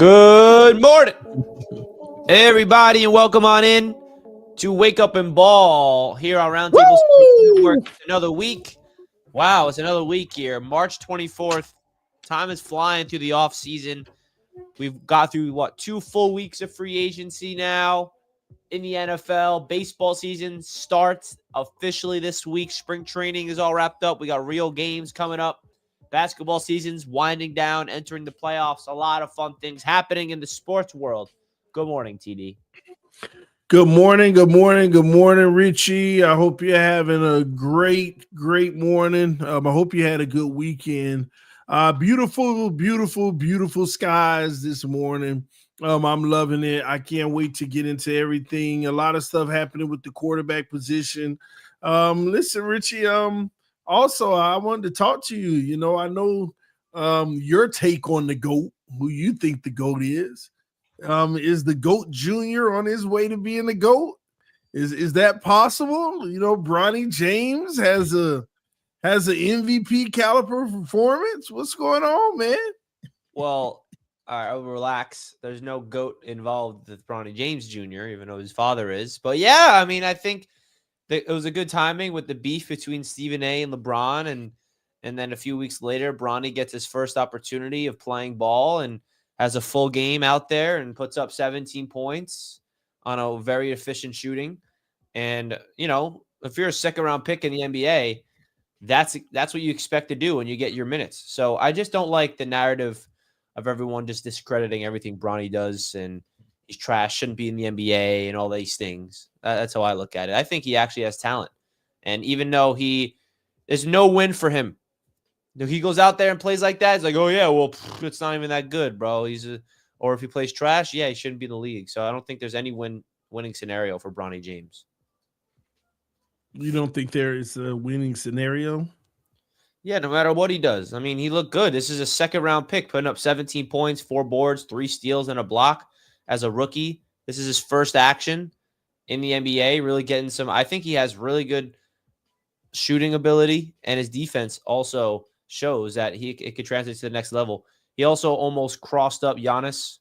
Good morning, everybody, and welcome on in to Wake Up and Ball here on Roundtable Sports Network. It's another week. Wow, it's another week here. March 24th. Time is flying through the off season. We've got through, 2 full weeks of free agency now in the NFL. Baseball season starts officially this week. Spring training is all wrapped up. We got real games coming up. Basketball season's winding down, entering the playoffs. A lot of fun things happening in the sports world. Good morning, TD. Good morning, Richie. I hope you're having a great morning. I hope you had a good weekend. Beautiful skies this morning. I'm loving it. I can't wait to get into everything. A lot of stuff happening with the quarterback position. Listen, Richie, also, I wanted to talk to you. You know, I know your take on the GOAT, who you think the GOAT is. Is the GOAT Junior on his way to being the GOAT? Is that possible? You know, Bronny James has an MVP caliber performance. What's going on, man? Well, all right, relax. There's no GOAT involved with Bronny James Jr., even though his father is. But yeah, I mean, I think it was a good timing with the beef between Stephen A. and LeBron, and then a few weeks later, Bronny gets his first opportunity of playing ball and has a full game out there and puts up 17 points on a very efficient shooting. And, you know, if you're a second-round pick in the NBA, that's what you expect to do when you get your minutes. So I just don't like the narrative of everyone just discrediting everything Bronny does and he's trash, shouldn't be in the NBA and all these things. That's how I look at it. I think he actually has talent. And even though there's no win for him. If he goes out there and plays like that, it's like, oh, yeah, well, it's not even that good, bro. Or if he plays trash, yeah, he shouldn't be in the league. So I don't think there's any winning scenario for Bronny James. You don't think there is a winning scenario? Yeah, no matter what he does. I mean, he looked good. This is a second-round pick, putting up 17 points, 4 boards, 3 steals, and a block as a rookie. This is his first action in the NBA, really getting some – I think he has really good shooting ability, and his defense also shows that it could translate to the next level. He also almost crossed up Giannis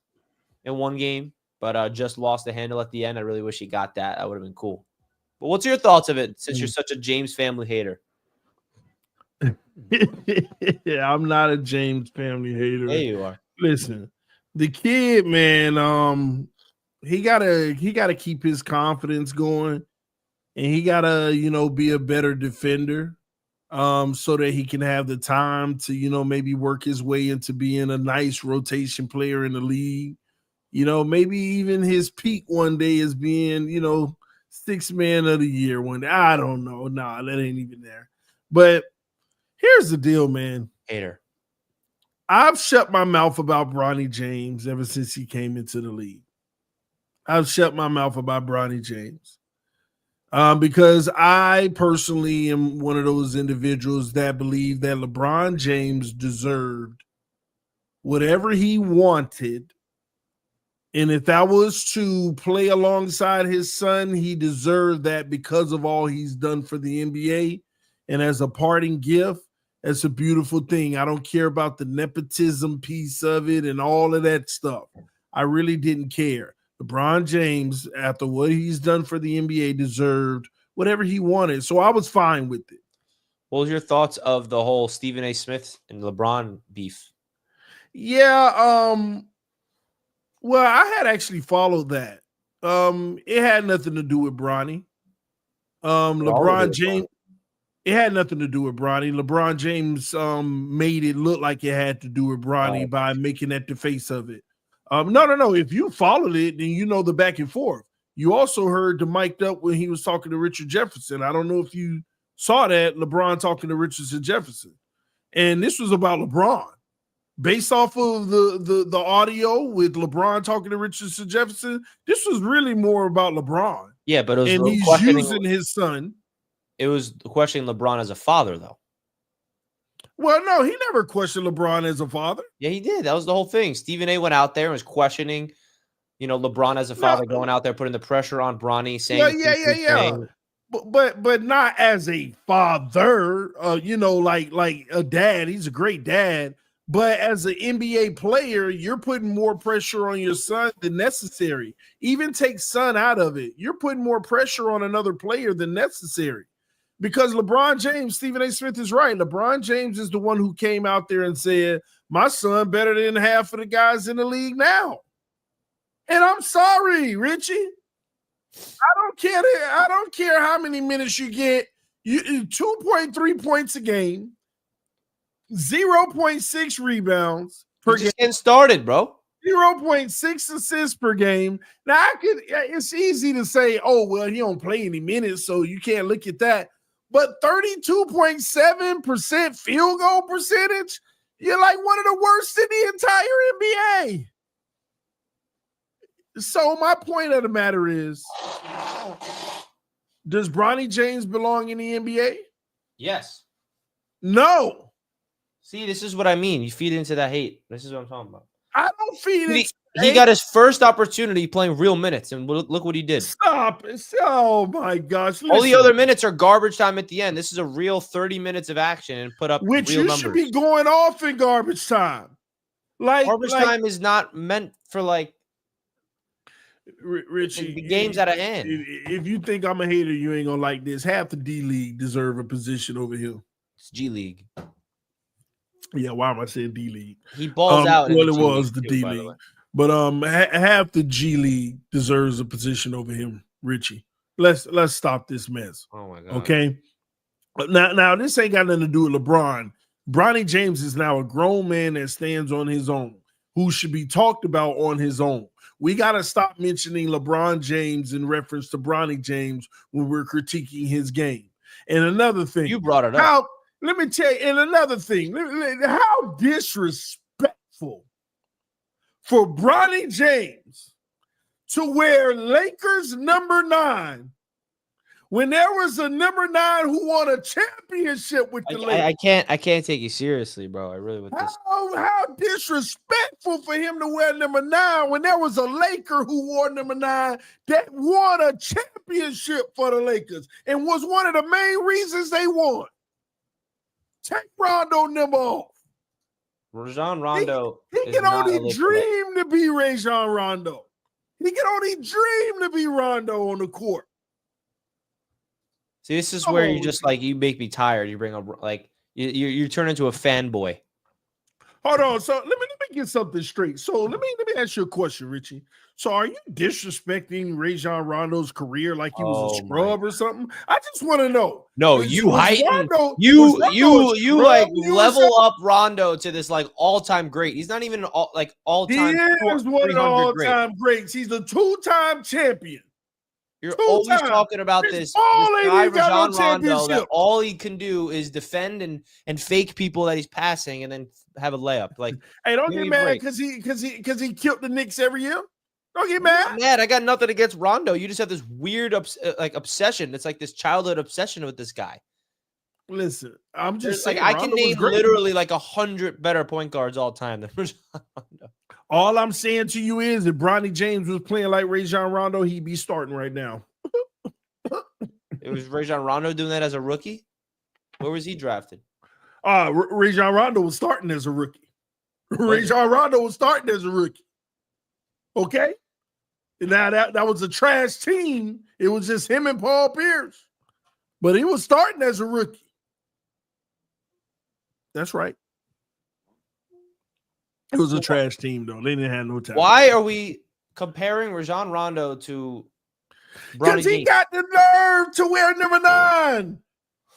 in one game, but just lost the handle at the end. I really wish he got that. That would have been cool. But what's your thoughts of it since you're such a James family hater? Yeah, I'm not a James family hater. There you are. Listen, the kid, man, he gotta keep his confidence going, and he gotta, be a better defender, so that he can have the time to, maybe work his way into being a nice rotation player in the league. Maybe even his peak one day is being, 6th man of the year one day. I don't know. Nah, that ain't even there. But here's the deal, man. Hater. I've shut my mouth about Bronny James ever since he came into the league. I've shut my mouth about Bronny James because I personally am one of those individuals that believe that LeBron James deserved whatever he wanted. And if that was to play alongside his son, he deserved that because of all he's done for the NBA. And as a parting gift, that's a beautiful thing. I don't care about the nepotism piece of it and all of that stuff. I really didn't care. LeBron James, after what he's done for the NBA, deserved whatever he wanted. So I was fine with it. What was your thoughts of the whole Stephen A. Smith and LeBron beef? Yeah, well, I had actually followed that. It had nothing to do with Bronny. LeBron James. It had nothing to do with Bronny. LeBron James made it look like it had to do with Bronny by making that the face of it. No. If you followed it, then you know the back and forth. You also heard the mic'd up when he was talking to Richard Jefferson. I don't know if you saw that, LeBron talking to Richard Jefferson. And this was about LeBron. Based off of the audio with LeBron talking to Richard Jefferson, this was really more about LeBron. Yeah, but it was and he's using his son. It was questioning LeBron as a father, though. Well, no, he never questioned LeBron as a father. Yeah, he did. That was the whole thing. Stephen A. went out there and was questioning, LeBron as a father, going out there, putting the pressure on Bronny, saying, yeah. But not as a father, like a dad. He's a great dad. But as an NBA player, you're putting more pressure on your son than necessary. Even take son out of it. You're putting more pressure on another player than necessary. Because LeBron James, Stephen A. Smith is right. LeBron James is the one who came out there and said, my son better than half of the guys in the league now. And I'm sorry, Richie. I don't care how many minutes you get. 2.3 points a game, 0.6 rebounds per game. Just getting started, bro. 0.6 assists per game. Now, it's easy to say, oh, well, he don't play any minutes, so you can't look at that. But 32.7% field goal percentage, you're like one of the worst in the entire NBA. So my point of the matter is, does Bronny James belong in the NBA? Yes. No. See, this is what I mean. You feed into that hate. This is what I'm talking about. I don't feed it. He got his first opportunity playing real minutes, and look what he did. Stop. Oh, my gosh. Listen. All the other minutes are garbage time at the end. This is a real 30 minutes of action and put up which real you numbers. Should be going off in garbage time. Garbage time is not meant for, like, Richie, the game's out of hand. If you think I'm a hater, you ain't gonna like this. Half the D League deserve a position over here. It's G League. Yeah, why am I saying D League? He balls out. Well, it was the D League, but half the G League deserves a position over him. Richie, let's stop this mess. Oh my god. Okay. Now this ain't got nothing to do with LeBron. Bronny James is now a grown man that stands on his own, who should be talked about on his own. We got to stop mentioning LeBron James in reference to Bronny James when we're critiquing his game. And another thing. You brought it up. Let me tell you, and another thing. How disrespectful for Bronny James to wear Lakers number 9 when there was a number 9 who won a championship with the Lakers. I can't take you seriously, bro. I really would. How disrespectful for him to wear number 9 when there was a Laker who wore number 9 that won a championship for the Lakers and was one of the main reasons they won. Take Rondo number off. Rajon Rondo. He can only dream to be Rajon Rondo. He can only dream to be Rondo on the court. See, this is where you just you make me tired. You bring up you turn into a fanboy. Hold on. So let me get something straight. So let me ask you a question, Richie. So are you disrespecting Rajon Rondo's career like he was a scrub or something? I just want to know. No, you heighten. You level up Rondo to this all-time great. He's not even all-time. He is one of the all-time greats. He's the 2-time champion. You're always talking about this guy, Rajon Rondo, that all he can do is defend and fake people that he's passing and then have a layup. Hey, don't get mad because he killed the Knicks every year. Don't get mad. Mad. I got nothing against Rondo. You just have this weird obsession. It's like this childhood obsession with this guy. Listen, I'm just saying. I can name literally 100 better point guards all time than Rajon Rondo. All I'm saying to you is if Bronny James was playing like Rajon Rondo, he'd be starting right now. It was Rajon Rondo doing that as a rookie? Where was he drafted? Rajon Rondo was starting as a rookie. Rajon Rondo was starting as a rookie. Okay? Now that was a trash team. It was just him and Paul Pierce. But he was starting as a rookie. That's right. It was a trash team, though. They didn't have no time. Why are we comparing Rajon Rondo to Bronny James? Because he got the nerve to wear number 9.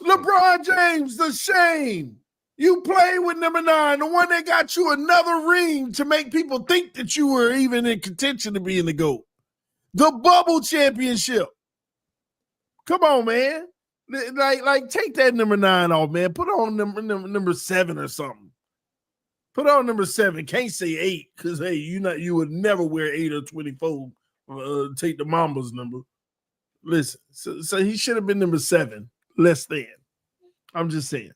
LeBron James, the shame. You play with number 9, the one that got you another ring to make people think that you were even in contention to be in the GOAT. The bubble championship. Come on, man. Take that number 9 off, man. Put on number 7 or something. Put on number 7. Can't say 8 because hey, you would never wear 8 or 24. Take the Mamba's number. Listen, so he should have been number 7, less than. I'm just saying.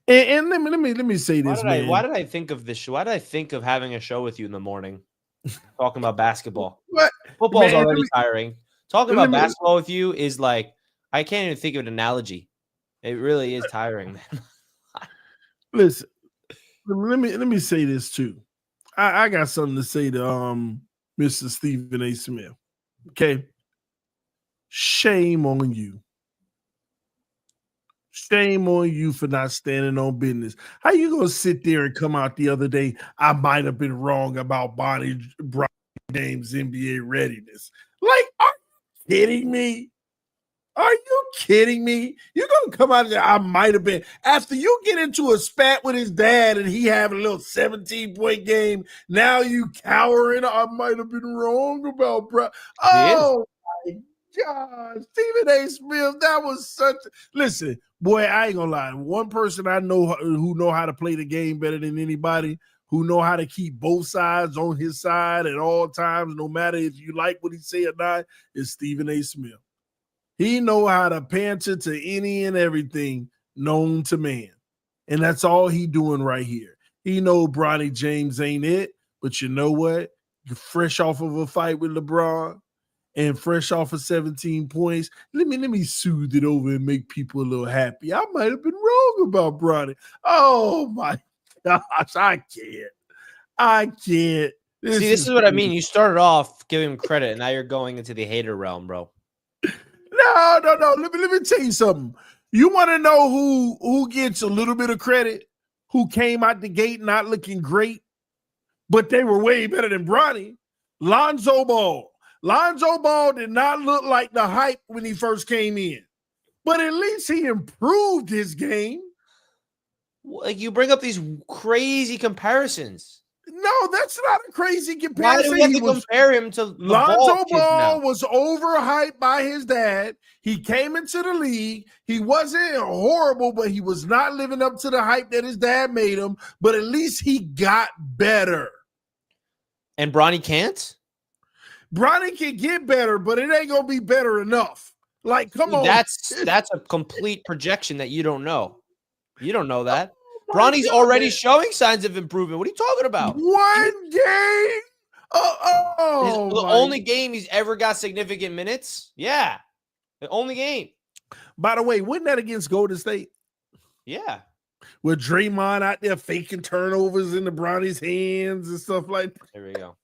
And let me say this, man. Why did I think of this show? Why did I think of having a show with you in the morning, talking about basketball? What? Football's already tiring. Talking about basketball with you is I can't even think of an analogy. It really is tiring, man. Listen, Let me say this too. I got something to say to Mr. Stephen A. Smith. Okay. Shame on you. Shame on you for not standing on business. How you gonna sit there and come out the other day? I might have been wrong about Bronny James' NBA readiness. Like, are you kidding me? Are you kidding me? You're gonna come out there. I might have been after you get into a spat with his dad and he have a little 17-point game. Now you cowering. I might have been wrong about bro. Oh my God, Stephen A. Smith. That was such. Listen, boy, I ain't gonna lie. One person I know who know how to play the game better than anybody, who know how to keep both sides on his side at all times, no matter if you like what he say or not, is Stephen A. Smith. He know how to pander to any and everything known to man. And that's all he doing right here. He know Bronny James ain't it, but you know what? You're fresh off of a fight with LeBron and fresh off of 17 points. Let me soothe it over and make people a little happy. I might have been wrong about Bronny. Oh my gosh, I can't. This is what I mean. You started off giving him credit, and now you're going into the hater realm, bro. No. Let me tell you something. You want to know who gets a little bit of credit? Who came out the gate not looking great, but they were way better than Bronny? Lonzo Ball. Lonzo Ball did not look like the hype when he first came in, but at least he improved his game. Like, you bring up these crazy comparisons. No, that's not a crazy comparison. Why do we have to compare him to Lonzo Ball was overhyped by his dad. He came into the league. He wasn't horrible, but he was not living up to the hype that his dad made him. But at least he got better. And Bronny can't? Bronny can get better, but it ain't gonna be better enough. Like, come on. That's a complete projection that you don't know. You don't know that. Bronny's already showing signs of improvement. What are you talking about? One game? The only game he's ever got significant minutes? Yeah. The only game. By the way, wasn't that against Golden State? Yeah. With Draymond out there faking turnovers into Bronny's hands and stuff like that. There we go.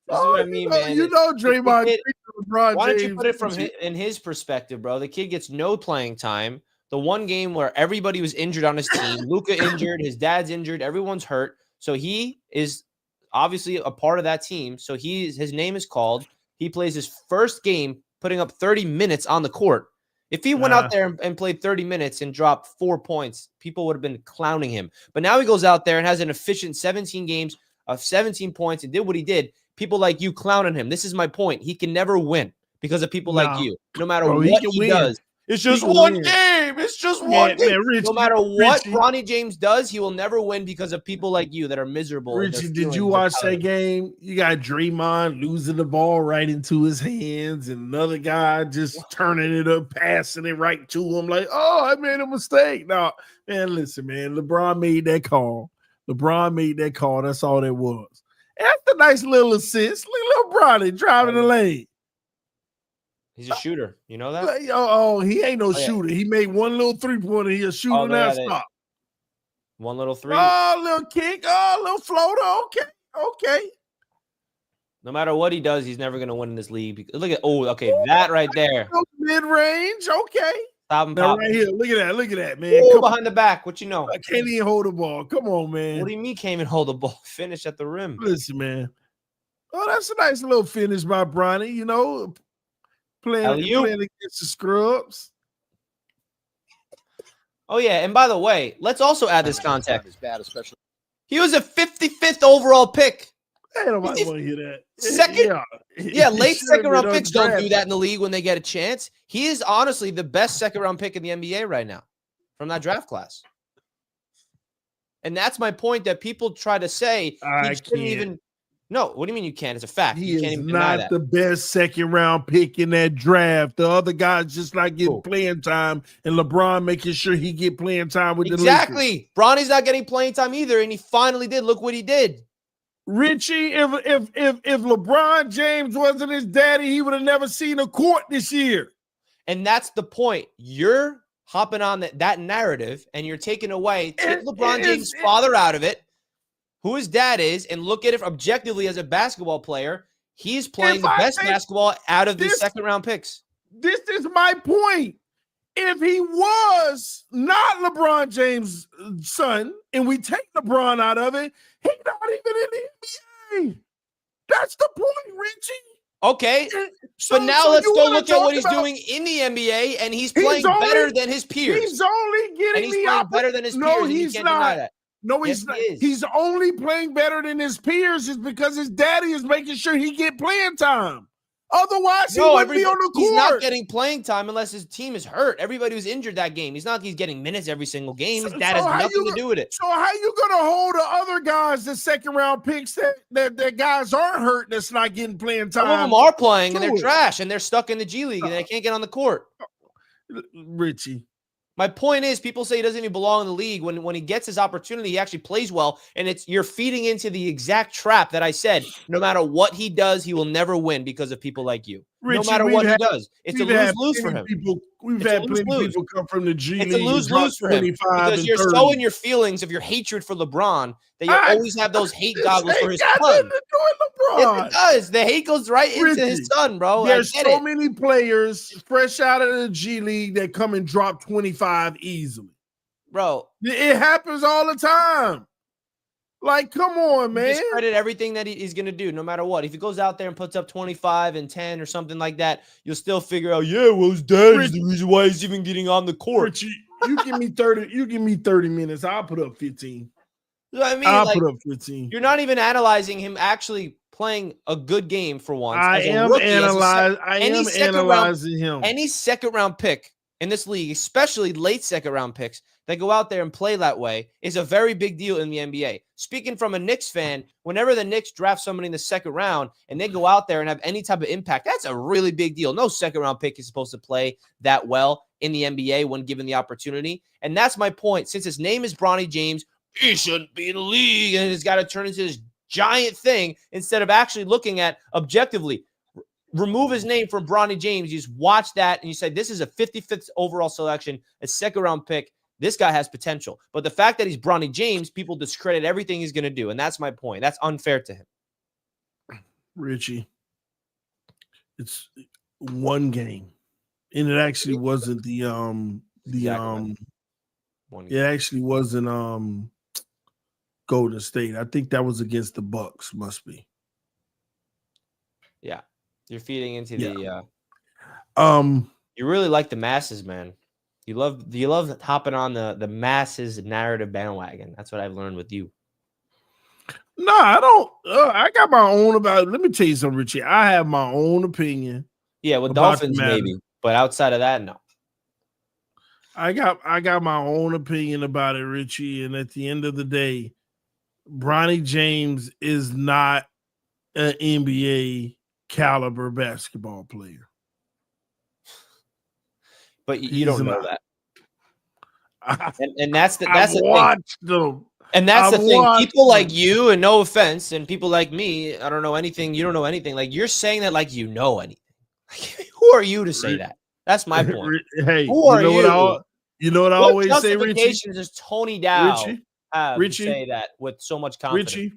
This is what I mean, man. You know Draymond. Why don't you put it from in his perspective, bro? The kid gets no playing time. The one game where everybody was injured on his team, Luka injured, his dad's injured, everyone's hurt. So he is obviously a part of that team. So his name is called. He plays his first game, putting up 30 minutes on the court. If he went out there and played 30 minutes and dropped 4 points, people would have been clowning him. But now he goes out there and has an efficient 17 games of 17 points and did what he did. People like you clowning him. This is my point. He can never win because of people like you. No matter what he does. It's just one game. It's just one game. Man, no matter what Bronny James does, he will never win because of people like you that are miserable. Richie, did you watch that game? You got Draymond losing the ball right into his hands and another guy just turning it up, passing it right to him like, oh, I made a mistake. No, man, listen, man. LeBron made that call. That's all that was. That's a nice little assist. Look at little Bronny driving the lane. He's a shooter. You know that? He ain't no shooter. He made one little three-pointer. He a shooter now. Stop. One little three. Oh, little kick. Oh, little floater. Okay. No matter what he does, he's never going to win in this league. Look at that right there. Mid-range. Okay. Stop him right here. Look at that, man. Come behind the back. What you know? I can't even hold the ball. Come on, man. What do you mean can't even hold the ball? Finish at the rim. Listen, man. Oh, that's a nice little finish by Bronny, you know. Playing against the scrubs. Oh, yeah. And by the way, let's also add this context. He was a 55th overall pick. Hey, nobody want to hear that. Second, late second-round picks don't do that in the league when they get a chance. He is honestly the best second-round pick in the NBA right now from that draft class. And that's my point that people try to say he shouldn't even. No, what do you mean you can't? It's a fact. He is not the best second-round pick in that draft. The other guys just not getting playing time, and LeBron making sure he get playing time with the Lakers. Exactly. Bronny's not getting playing time either, and he finally did. Look what he did. Richie, if LeBron James wasn't his daddy, he would have never seen a court this year. And that's the point. You're hopping on that narrative, and you're taking away, take LeBron James' father out of it, who his dad is, and look at it objectively as a basketball player. He's playing the best basketball out of the second-round picks. This is my point. If he was not LeBron James' son, and we take LeBron out of it, he's not even in the NBA. That's the point, Richie. Okay, but now let's go look at what he's doing in the NBA, and he's playing better than his peers. He's only getting better than his peers. No, he's not. No, he's not. He's only playing better than his peers is because his daddy is making sure he get playing time. Otherwise, he wouldn't be on the court. He's not getting playing time unless his team is hurt. Everybody was injured that game. He's not like he's getting minutes every single game. His dad has nothing to do with it. So how you going to hold the other guys, the second-round picks, that guys aren't hurt that's not getting playing time? Some of them are playing, and they're trash, and they're stuck in the G League, and they can't get on the court. Richie. My point is, people say he doesn't even belong in the league. When he gets his opportunity, he actually plays well, and you're feeding into the exact trap that I said. No matter what he does, he will never win because of people like you. Richie, no matter what he does, it's a lose-lose for him. We've had plenty of people come from the G League. It's a lose-lose for him because you're so in your feelings of your hatred for LeBron that you always have those hate goggles for his son. Yes, it does. The hate goes right into his son, bro. There's so many players fresh out of the G League that come and drop 25 easily. Bro. It happens all the time. Like, come on, man. Discredit everything that he's going to do, no matter what. If he goes out there and puts up 25 and 10 or something like that, you'll still figure out, yeah, well, his dad is the reason why he's even getting on the court. Richie, you give me 30 minutes, I'll put up 15. I mean, I'll put up 15. You're not even analyzing him actually playing a good game for once. I am analyzing him. Any second-round pick in this league, especially late second-round picks, that go out there and play that way is a very big deal in the NBA. Speaking from a Knicks fan, whenever the Knicks draft somebody in the second round and they go out there and have any type of impact, that's a really big deal. No second-round pick is supposed to play that well in the NBA when given the opportunity. And that's my point. Since his name is Bronny James, he shouldn't be in the league, and it's got to turn into this giant thing instead of actually looking at objectively. Remove his name from Bronny James. You just watch that, and you say, this is a 55th overall selection, a second-round pick. This guy has potential. But the fact that he's Bronny James, people discredit everything he's going to do. And that's my point. That's unfair to him. Richie, it's one game. And it actually wasn't it actually wasn't Golden State. I think that was against the Bucks, must be. Yeah. You're feeding into the you really like the masses, man. You love hopping on the masses narrative bandwagon. That's what I've learned with you. No, I don't. I got my own about it. Let me tell you something, Richie. I have my own opinion. Yeah, with Dolphins maybe, but outside of that, no. I got my own opinion about it, Richie. And at the end of the day, Bronny James is not an NBA caliber basketball player. But you don't know that. And that's the thing. And that's the thing. People like you, and no offense, and people like me, I don't know anything. You don't know anything. Like, you're saying that like you know anything. Like, who are you to say that? That's my point. Hey, who are you? You know what I always say, Richie? Justification does Tony Dow to say that with so much confidence? Richie,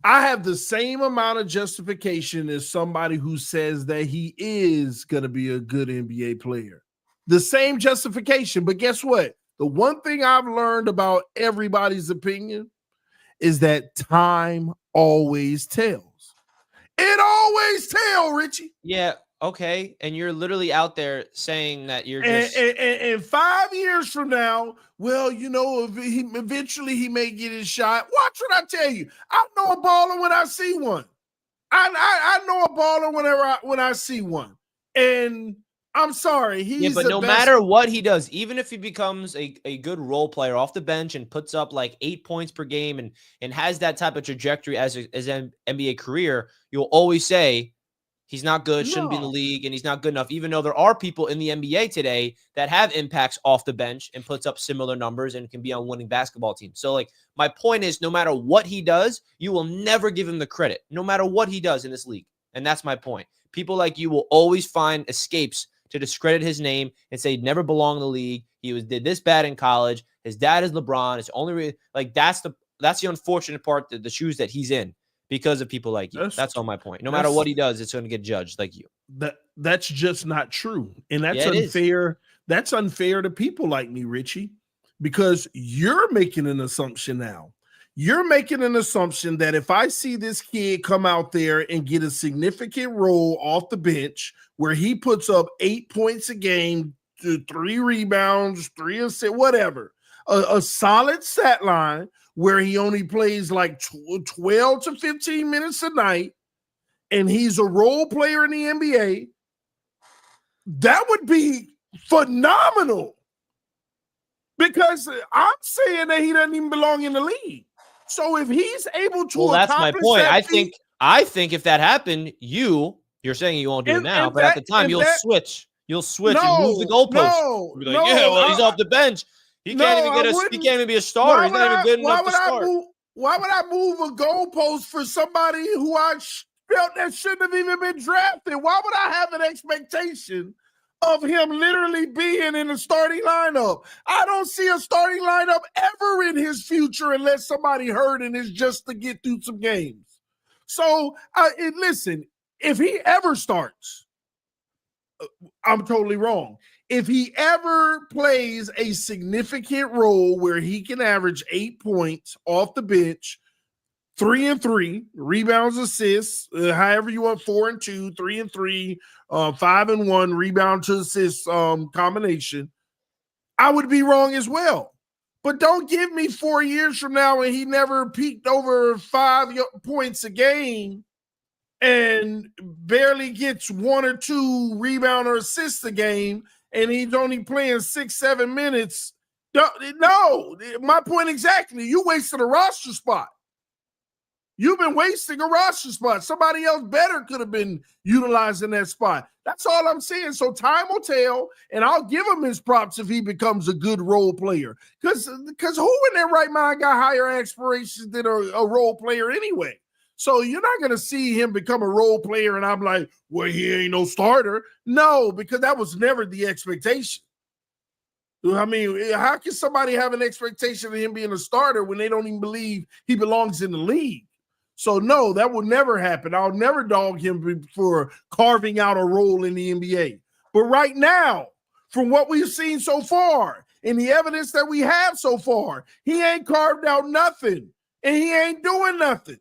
I have the same amount of justification as somebody who says that he is going to be a good NBA player. The same justification, but guess what? The one thing I've learned about everybody's opinion is that time always tells. It always tells, Richie. Yeah, okay. And you're literally out there saying that you're just... And 5 years from now, well, you know, eventually he may get his shot. Watch what I tell you. I know a baller when I see one. I know a baller when I see one. And... I'm sorry. But no matter what he does, even if he becomes a good role player off the bench and puts up like 8 points per game and has that type of trajectory as an NBA career, you'll always say he's not good, shouldn't be in the league, and he's not good enough, even though there are people in the NBA today that have impacts off the bench and puts up similar numbers and can be on winning basketball teams. So, like, my point is, no matter what he does, you will never give him the credit, no matter what he does in this league. And that's my point. People like you will always find escapes to discredit his name and say he never belonged in the league. He did this bad in college. His dad is LeBron. It's only that's the unfortunate part, the shoes that he's in because of people like you. That's all my point. No matter what he does, it's going to get judged like you. That's just not true. And that's Yeah, unfair. That's unfair to people like me, Richie, because you're making an assumption now. You're making an assumption that if I see this kid come out there and get a significant role off the bench where he puts up 8 points a game, 3 rebounds, 3 assists, whatever, a solid stat line where he only plays like 12 to 15 minutes a night, and he's a role player in the NBA, that would be phenomenal. Because I'm saying that he doesn't even belong in the league. So if he's able to, well, that's my point. I think if that happened, you're saying you won't do it now, but at the time you'll switch. You'll switch and move the goalpost. You'll be like, he's off the bench. He can't even be a starter. He's not even good enough to start. Why would I move a goalpost for somebody who I felt that shouldn't have even been drafted? Why would I have an expectation of him literally being in the starting lineup? I don't see a starting lineup ever in his future unless somebody hurt and it's just to get through some games. So, listen, if he ever starts, I'm totally wrong. If he ever plays a significant role where he can average 8 points off the bench, 3 and 3 rebounds, assists, however you want, 4 and 2, 3 and 3, 5 and 1 rebound to assist combination, I would be wrong as well. But don't give me 4 years from now and he never peaked over 5 points a game and barely gets 1 or 2 rebound or assists a game, and he's only playing 6-7 minutes. No, my point exactly. You wasted a roster spot. You've been wasting a roster spot. Somebody else better could have been utilizing that spot. That's all I'm saying. So time will tell, and I'll give him his props if he becomes a good role player. Because who in their right mind got higher aspirations than a role player anyway? So you're not going to see him become a role player, and I'm like, well, he ain't no starter. No, because that was never the expectation. I mean, how can somebody have an expectation of him being a starter when they don't even believe he belongs in the league? So, no, that will never happen. I'll never dog him for carving out a role in the NBA. But right now, from what we've seen so far and the evidence that we have so far, he ain't carved out nothing, and he ain't doing nothing.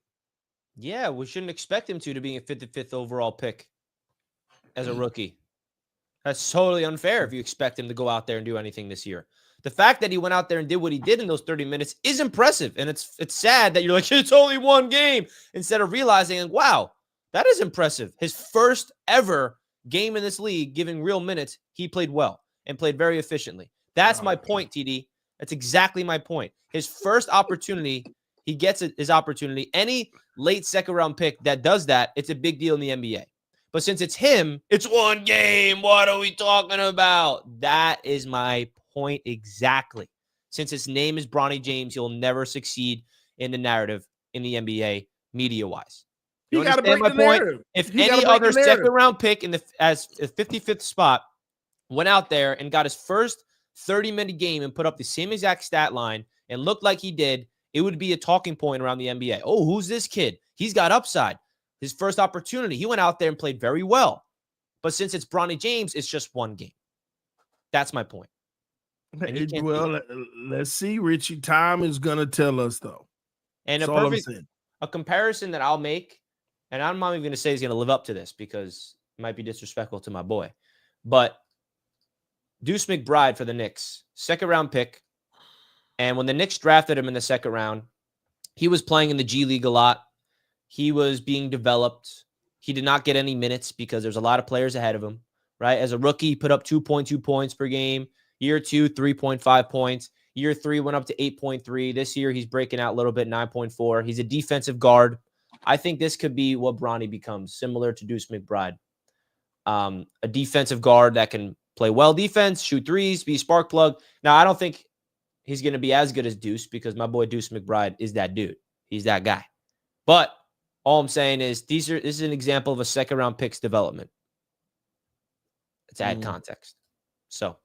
Yeah, we shouldn't expect him to being a 55th overall pick as a rookie. That's totally unfair if you expect him to go out there and do anything this year. The fact that he went out there and did what he did in those 30 minutes is impressive. And it's sad that you're like, it's only one game, instead of realizing, wow, that is impressive. His first ever game in this league, giving real minutes, he played well and played very efficiently. That's my point, TD. That's exactly my point. His first opportunity, he gets his opportunity. Any late second-round pick that does that, it's a big deal in the NBA. But since it's him, it's one game. What are we talking about? That is my point exactly. Since his name is Bronny James, he'll never succeed in the narrative in the NBA media-wise. You understand my point? If any other second-round pick as a 55th spot went out there and got his first 30-minute game and put up the same exact stat line and looked like he did, it would be a talking point around the NBA. Oh, who's this kid? He's got upside. His first opportunity, he went out there and played very well. But since it's Bronny James, it's just one game. That's my point. Well, let's see, Richie. Time is going to tell us, though. And a comparison that I'll make, and I'm not even going to say he's going to live up to this because it might be disrespectful to my boy, but Deuce McBride for the Knicks, second-round pick. And when the Knicks drafted him in the second round, he was playing in the G League a lot. He was being developed. He did not get any minutes because there's a lot of players ahead of him, right? As a rookie, he put up 2.2 points per game. Year 2, 3.5 points. Year 3 went up to 8.3. This year, he's breaking out a little bit, 9.4. He's a defensive guard. I think this could be what Bronny becomes, similar to Deuce McBride. A defensive guard that can play well defense, shoot threes, be a spark plug. Now, I don't think he's going to be as good as Deuce because my boy Deuce McBride is that dude. He's that guy. But all I'm saying is this is an example of a second-round pick's development. to add context. So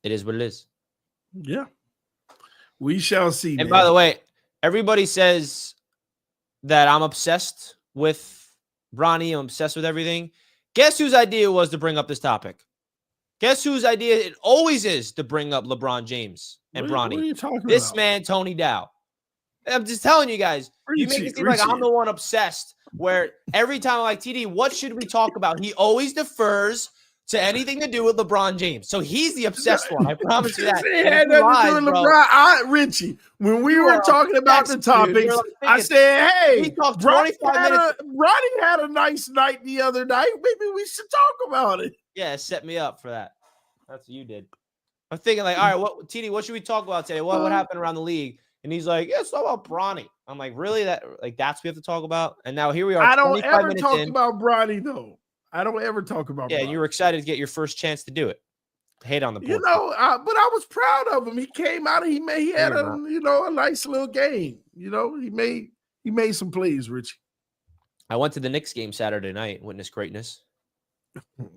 it is what it is. Yeah. We shall see. And by the way, everybody says that I'm obsessed with Bronny. I'm obsessed with everything. Guess whose idea was to bring up this topic? Guess whose idea it always is to bring up LeBron James and Bronny? What are you talking this about? Man, Tony Dow. I'm just telling you guys. You make it seem like I'm the one obsessed, where every time I'm like, TD, what should we talk about? He always defers to anything to do with LeBron James. So he's the obsessed one. I promise you that. It had nothing to do with LeBron. Richie, when we were talking about the topics, I said, hey, Bronny had a nice night the other night. Maybe we should talk about it. Yeah, set me up for that. That's what you did. I'm thinking like, all right, TD, what should we talk about today? What happened around the league? And he's like, yeah, it's all about Bronny. I'm like, really? That's what we have to talk about? And now here we are. I don't ever talk about Bronny, though. I don't ever talk about Bronny. And you were excited to get your first chance to do it. Hate on the board. But I was proud of him. He came out and he had a nice little game. He made some plays, Richie. I went to the Knicks game Saturday night, witnessed greatness.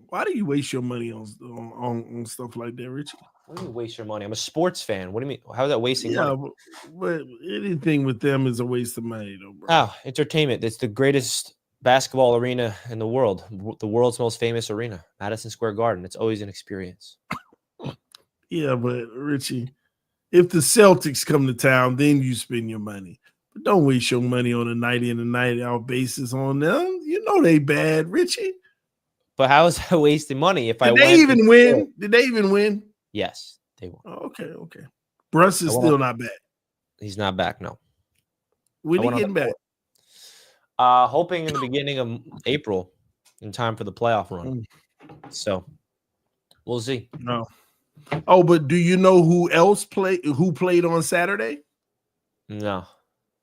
Why do you waste your money on stuff like that, Richie? What do you waste your money? I'm a sports fan. What do you mean? How is that wasting money? But anything with them is a waste of money, though, bro. Oh, entertainment. It's the greatest basketball arena in the world. The world's most famous arena, Madison Square Garden. It's always an experience. Yeah, but Richie, if the Celtics come to town, then you spend your money. But don't waste your money on a night in and night out basis on them. You know they bad, Richie. But how is that wasting money? Did they even win? Did they even win? Yes, they won. Oh, okay. Bruss is still not back. He's not back, no. When he getting back? Hoping in the beginning of April, in time for the playoff run. So we'll see. No. Oh, but do you know who played on Saturday? No.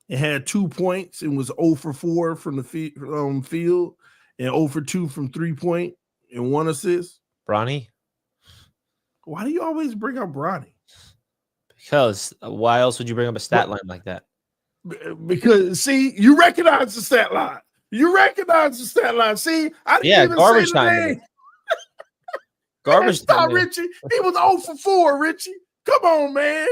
It had 2 points and was 0 for 4 from the field and 0 for 2 from 3-point and 1 assist. Bronny? Why do you always bring up Bronny? Because why else would you bring up a stat line like that? Because, see, you recognize the stat line. See, I didn't even garbage say time. the name. Garbage time. Richie. He was 0 for 4, Richie. Come on, man.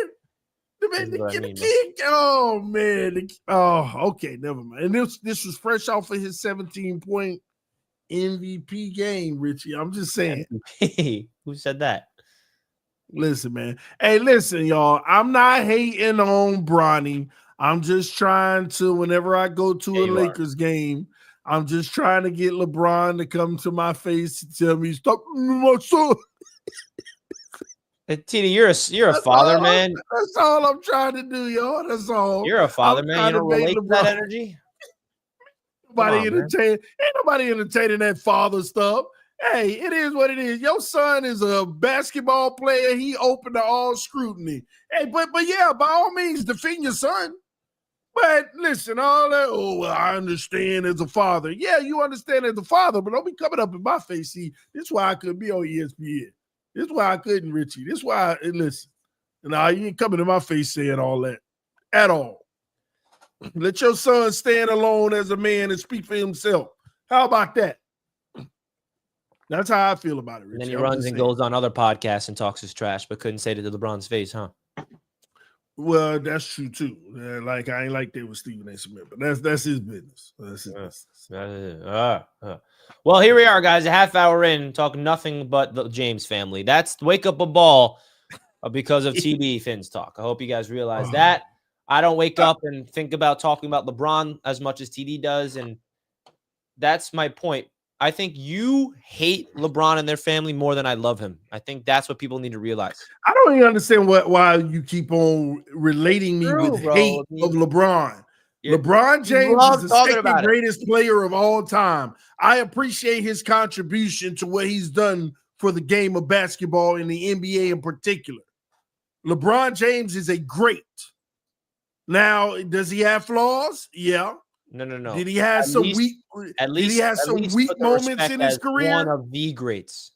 The kid. Oh, man. Okay, never mind. And this was fresh off of his 17-point MVP game, Richie. I'm just saying. Who said that? Listen, man. Hey, listen, y'all. I'm not hating on Bronny. I'm just trying to, whenever I go to a Lakers game, I'm just trying to get LeBron to come to my face and tell me, stop my son. Tina, you're a father, man. That's all I'm trying to do, y'all. That's all. You're a father, man. You don't relate to that energy? Ain't nobody entertaining that father stuff. Hey, it is what it is. Your son is a basketball player. He open to all scrutiny. Hey, but yeah, by all means, defend your son. But listen, all that, I understand as a father. Yeah, you understand as a father, but don't be coming up in my face. See, this is why I couldn't be on ESPN. This is why I couldn't, Richie. This is why, listen. Nah, you ain't coming in my face saying all that at all. Let your son stand alone as a man and speak for himself. How about that? That's how I feel about it, Richie. And then he runs and goes on other podcasts and talks his trash, but couldn't say it to LeBron's face, huh? Well, that's true too. Like I ain't like that with Stephen A. Smith, but that's his business. That's his business. Well, here we are, guys. A half hour in, talking nothing but the James family. That's wake up a ball because of TB Finn's talk. I hope you guys realize that. I don't wake up and think about talking about LeBron as much as TD does, and that's my point. I think you hate LeBron and their family more than I love him. I think that's what people need to realize. I don't even understand why you keep on relating me with hate of LeBron. LeBron James is the second greatest player of all time. I appreciate his contribution to what he's done for the game of basketball in the NBA in particular. LeBron James is a great. Now, does he have flaws? Yeah. No. Did he have some weak? Did he have some weak moments in his career? One of the greats.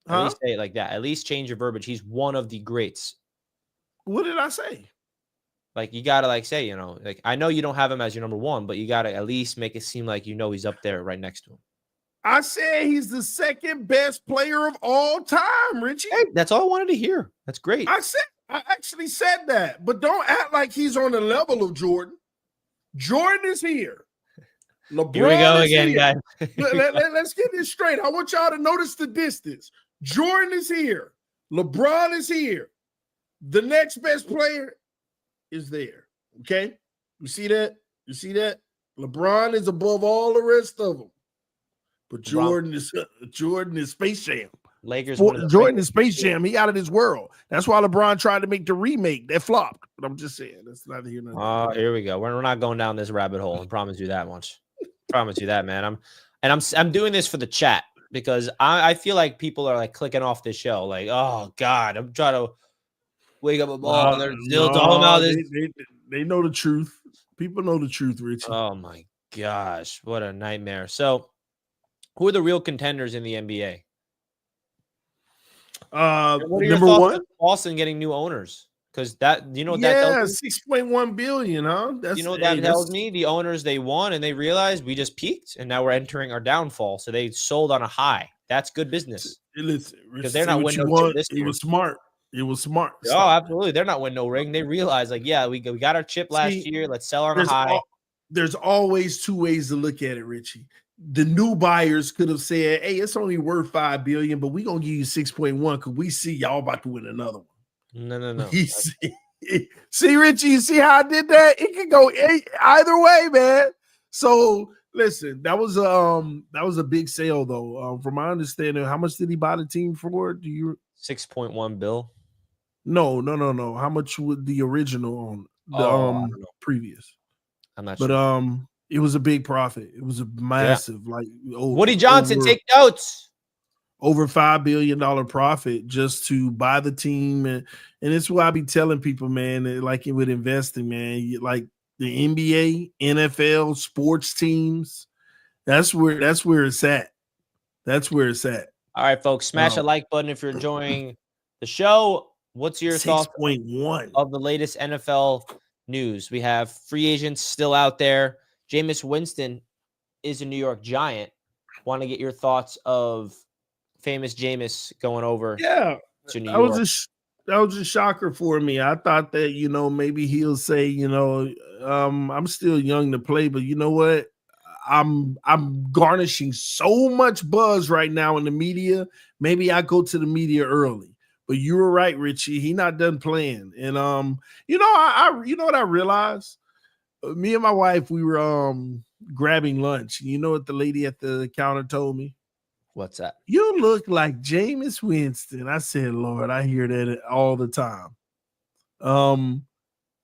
At least say it like that. At least change your verbiage. He's one of the greats. What did I say? Like you gotta say, like I know you don't have him as your number one, but you gotta at least make it seem like he's up there right next to him. I said he's the second best player of all time, Richie. Hey, that's all I wanted to hear. That's great. I actually said that, but don't act like he's on the level of Jordan. Jordan is here. LeBron Here we go is again, here. guys. Let's get this straight. I want y'all to notice the distance. Jordan is here. LeBron is here. The next best player is there. Okay? You see that? You see that? LeBron is above all the rest of them. But Jordan is Space Jam. Lakers. Jordan is Space Jam. He out of this world. That's why LeBron tried to make the remake that flopped. But I'm just saying, that's neither here nor there. Oh, here we go. We're not going down this rabbit hole. I promise you that much. Promise you that, man. I'm doing this for the chat because I feel like people are like clicking off this show. Like, oh God, I'm trying to wake up a ball and they're still talking about this. They know the truth. People know the truth, Richie. Oh my gosh, what a nightmare. So, who are the real contenders in the NBA? What are your number thoughts one, on Boston getting new owners? Because that, that tells me? 6.1 billion, huh? That's, that tells me? The owners, they won and they realized we just peaked and now we're entering our downfall. So they sold on a high. That's good business. Because they're not winning no chip this year. It was smart. It was smart. Oh, absolutely. They're not winning no ring. They realized, like, yeah, we got our chip last year. Let's sell on a high. There's always two ways to look at it, Richie. The new buyers could have said, hey, it's only worth $5 billion, but we're going to give you 6.1 because we see y'all about to win another one. No. See, Richie, you see how I did that? It could go either way, man. So listen, that was a big sale though. From my understanding, how much did he buy the team for? Do you 6.1 bill? No. How much would the original on the previous? I'm not sure. But it was a big profit. It was a massive, Woody Johnson, take notes. Over $5 billion profit just to buy the team. And it's what I be telling people, man, like with investing, man, like the NBA, NFL, sports teams, that's where it's at. That's where it's at. All right, folks, smash a like button if you're enjoying the show. What's your thoughts of the latest NFL news? We have free agents still out there. Jameis Winston is a New York Giant. Want to get your thoughts of famous Jameis going over to New York? That was a shocker for me. I thought that, maybe he'll say, I'm still young to play, but you know what? I'm garnishing so much buzz right now in the media. Maybe I go to the media early. But you were right, Richie. He not done playing. And you know what I realized? Me and my wife, we were grabbing lunch. You know what the lady at the counter told me? What's that? You look like Jameis Winston. I said, Lord, I hear that all the time.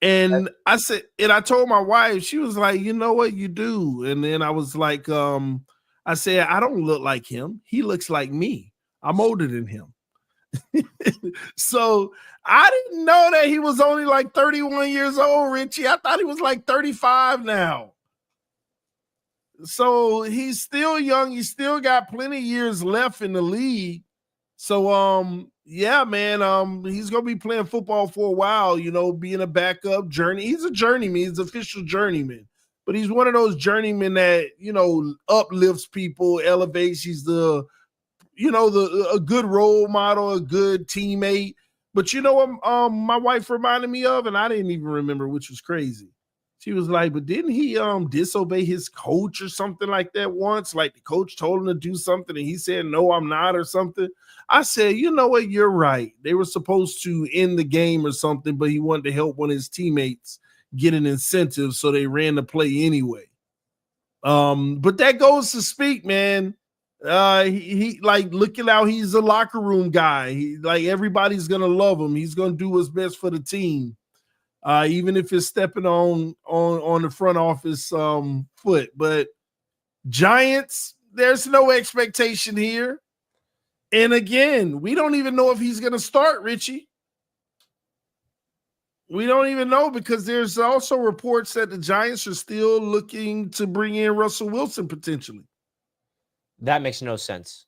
And I said, and I told my wife, she was like, you know what, you do. And then I was like, I said, I don't look like him. He looks like me. I'm older than him. So I didn't know that he was only like 31 years old, Richie. I thought he was like 35 now. So he's still young. He's still got plenty of years left in the league. So, yeah, man, he's going to be playing football for a while, being a backup journey. He's a journeyman. He's an official journeyman. But he's one of those journeymen that, uplifts people, elevates. He's a good role model, a good teammate. But you know what my wife reminded me of, and I didn't even remember, which was crazy. She was like, but didn't he disobey his coach or something like that once? Like the coach told him to do something and he said, no, I'm not, or something. I said, you know what? You're right. They were supposed to end the game or something, but he wanted to help one of his teammates get an incentive, so they ran the play anyway. But that goes to speak, man. He like looking out, he's a locker room guy. He, like, everybody's gonna love him. He's gonna do what's best for the team. Even if it's stepping on the front office foot. But Giants, there's no expectation here. And again, we don't even know if he's going to start, Richie. We don't even know, because there's also reports that the Giants are still looking to bring in Russell Wilson potentially. That makes no sense.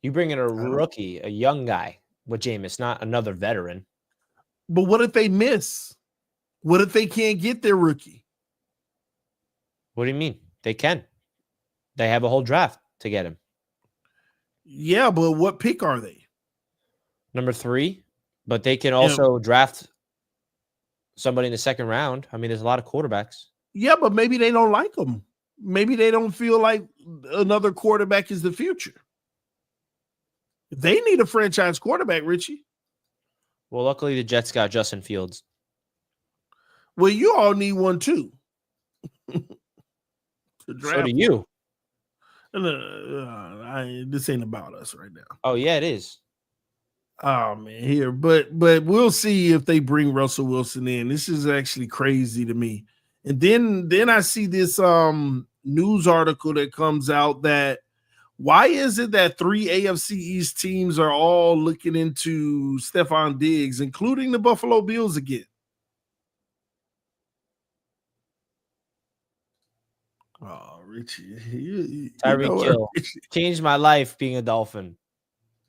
You bring in a rookie, a young guy with Jameis, not another veteran. But what if they miss? What if they can't get their rookie? What do you mean? They can. They have a whole draft. to get him. Yeah, but what pick are they? Number 3, but they can also draft somebody in the second round. I mean, there's a lot of quarterbacks. Yeah, but maybe they don't like them. Maybe they don't feel like another quarterback is the future. They need a franchise quarterback, Richie. Well, luckily the Jets got Justin Fields. Well, you all need one too. So do you. This ain't about us right now. Oh, yeah, it is. Oh man, here, but we'll see if they bring Russell Wilson in. This is actually crazy to me. And then I see this news article that comes out that why is it that 3 AFC East teams are all looking into Stephon Diggs, including the Buffalo Bills again? Oh, Richie, Tyreek Hill changed my life being a Dolphin.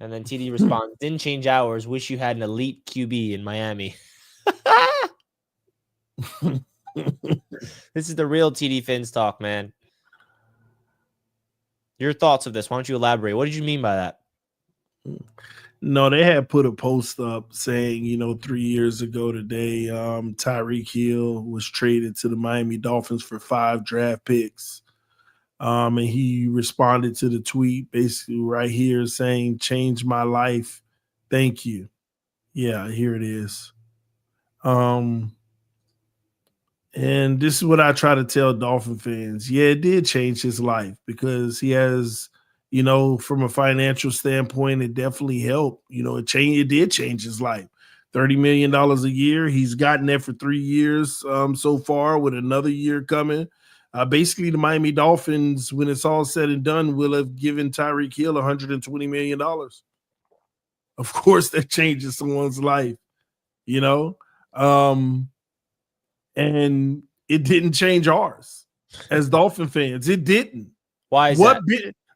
And then TD responds, didn't change ours. Wish you had an elite QB in Miami. This is the real TD Fins talk, man. Your thoughts of this? Why don't you elaborate? What did you mean by that? No, they had put a post up saying, 3 years ago today, Tyreek Hill was traded to the Miami Dolphins for 5 draft picks. And he responded to the tweet basically right here saying, "Changed my life. Thank you." Yeah, here it is. And this is what I try to tell Dolphin fans. Yeah, it did change his life because he has, from a financial standpoint, it definitely helped. It did change his life. $30 million a year. He's gotten that for 3 years so far, with another year coming. Basically, the Miami Dolphins, when it's all said and done, will have given Tyreek Hill $120 million. Of course, that changes someone's life, and it didn't change ours as Dolphin fans. It didn't. Why is that?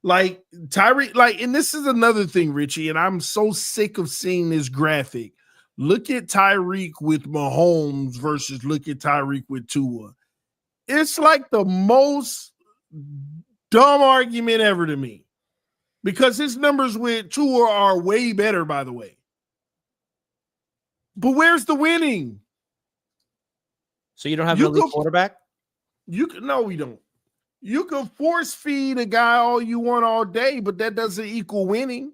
Tyreek, and this is another thing, Richie, and I'm so sick of seeing this graphic. Look at Tyreek with Mahomes versus look at Tyreek with Tua. It's like the most dumb argument ever to me because his numbers with Tua are way better, by the way. But where's the winning? So you don't have an elite quarterback? No, we don't. You can force feed a guy all you want all day, but that doesn't equal winning.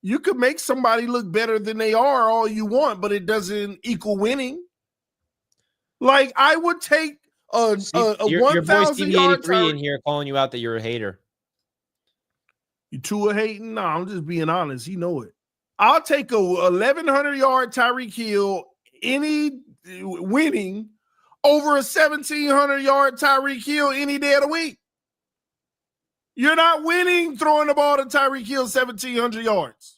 You could make somebody look better than they are all you want, but it doesn't equal winning. Like, I would take a 1,000-yard in here calling you out that you're a hater. You Tua hating? No, I'm just being honest. You know it. I'll take a 1,100-yard Tyreek Hill any winning over a 1,700-yard Tyreek Hill any day of the week. You're not winning throwing the ball to Tyreek Hill 1,700 yards.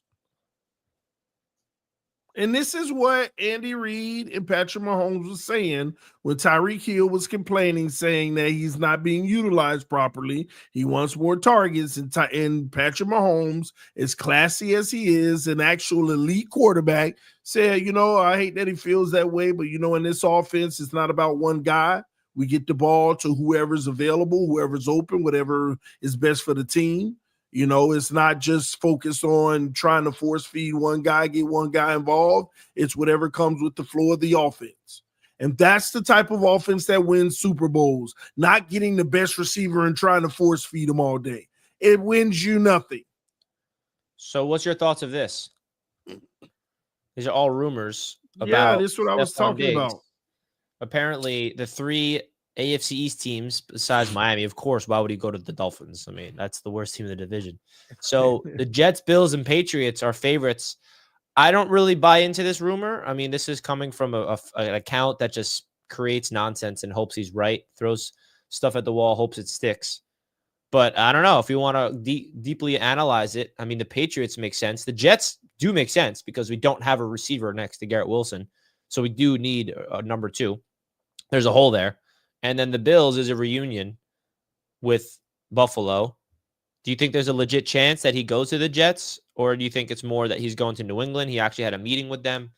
And this is what Andy Reid and Patrick Mahomes was saying when Tyreek Hill was complaining, saying that he's not being utilized properly. He wants more targets. And Patrick Mahomes, as classy as he is, an actual elite quarterback, said, I hate that he feels that way, but, in this offense, it's not about one guy. We get the ball to whoever's available, whoever's open, whatever is best for the team. It's not just focused on trying to force feed one guy, get one guy involved. It's whatever comes with the flow of the offense. And that's the type of offense that wins Super Bowls, not getting the best receiver and trying to force feed them all day. It wins you nothing. So what's your thoughts of this? These are all rumors about this is what I was talking about. Apparently, the 3 AFC East teams, besides Miami, of course, why would he go to the Dolphins? I mean, that's the worst team in the division. So the Jets, Bills, and Patriots are favorites. I don't really buy into this rumor. I mean, this is coming from an account that just creates nonsense and hopes he's right, throws stuff at the wall, hopes it sticks. But I don't know if you want to deeply analyze it. I mean, the Patriots make sense. The Jets do make sense because we don't have a receiver next to Garrett Wilson. So we do need a number 2. There's a hole there. And then the Bills is a reunion with Buffalo. Do you think there's a legit chance that he goes to the Jets? Or do you think it's more that he's going to New England? He actually had a meeting with them.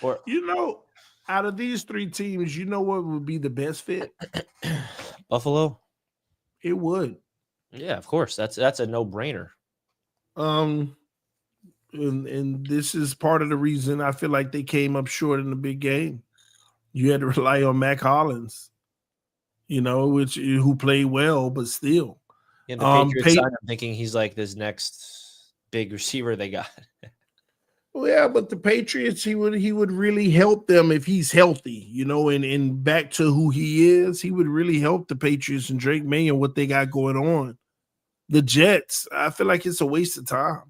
Or out of these 3 teams, what would be the best fit? Buffalo? It would. Yeah, of course. That's a no-brainer. And this is part of the reason I feel like they came up short in the big game. You had to rely on Mac Hollins, who played well, but still. Yeah, the Patriots signed him thinking he's like this next big receiver they got. Well, yeah, but the Patriots, he would really help them if he's healthy, and back to who he is, he would really help the Patriots and Drake May and what they got going on. The Jets, I feel like it's a waste of time.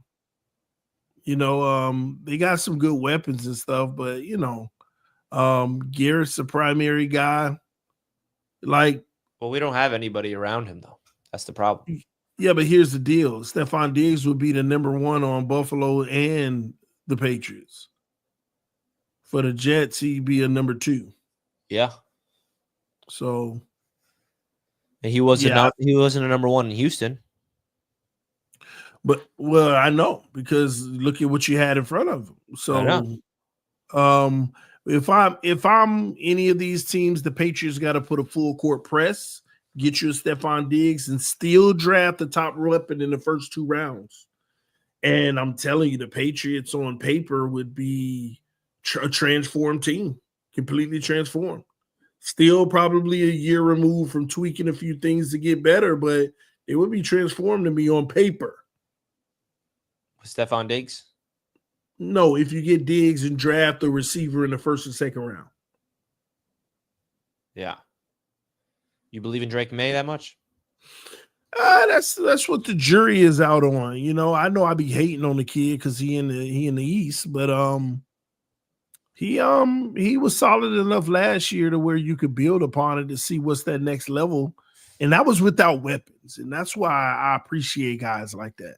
They got some good weapons and stuff, but Garrett's the primary guy. Like, well, we don't have anybody around him though. That's the problem. Yeah, but here's the deal: Stephon Diggs would be the number one on Buffalo and the Patriots. For the Jets, he'd be a number 2. Yeah. So, and he wasn't a number 1 in Houston. But I know, because look at what you had in front of him. So, if I'm any of these teams, the Patriots got to put a full court press, get you a Stephon Diggs, and still draft the top weapon in the first 2 rounds. And I'm telling you, the Patriots on paper would be a transformed team, completely transformed. Still probably a year removed from tweaking a few things to get better, but it would be transformed to me on paper. Stephon Diggs? No, if you get Diggs and draft a receiver in the first and second round. Yeah. You believe in Drake May that much? That's what the jury is out on. I know I be hating on the kid because he in the East, but he was solid enough last year to where you could build upon it to see what's that next level, and that was without weapons, and that's why I appreciate guys like that.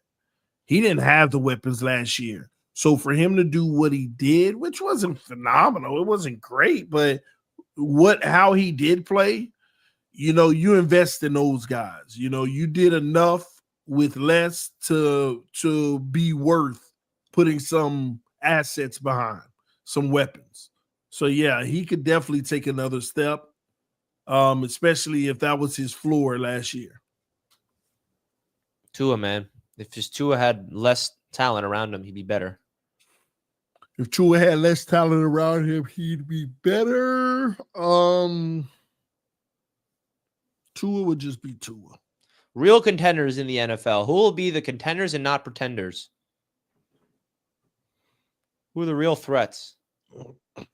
He didn't have the weapons last year, so for him to do what he did, which wasn't phenomenal, it wasn't great, but how he did play. You invest in those guys. You did enough with less to be worth putting some assets behind, some weapons. So, yeah, he could definitely take another step, especially if that was his floor last year. Tua, man. If just Tua had less talent around him, he'd be better. If Tua had less talent around him, he'd be better. Tua would just be Tua. Real contenders in the NFL. Who will be the contenders and not pretenders? Who are the real threats? The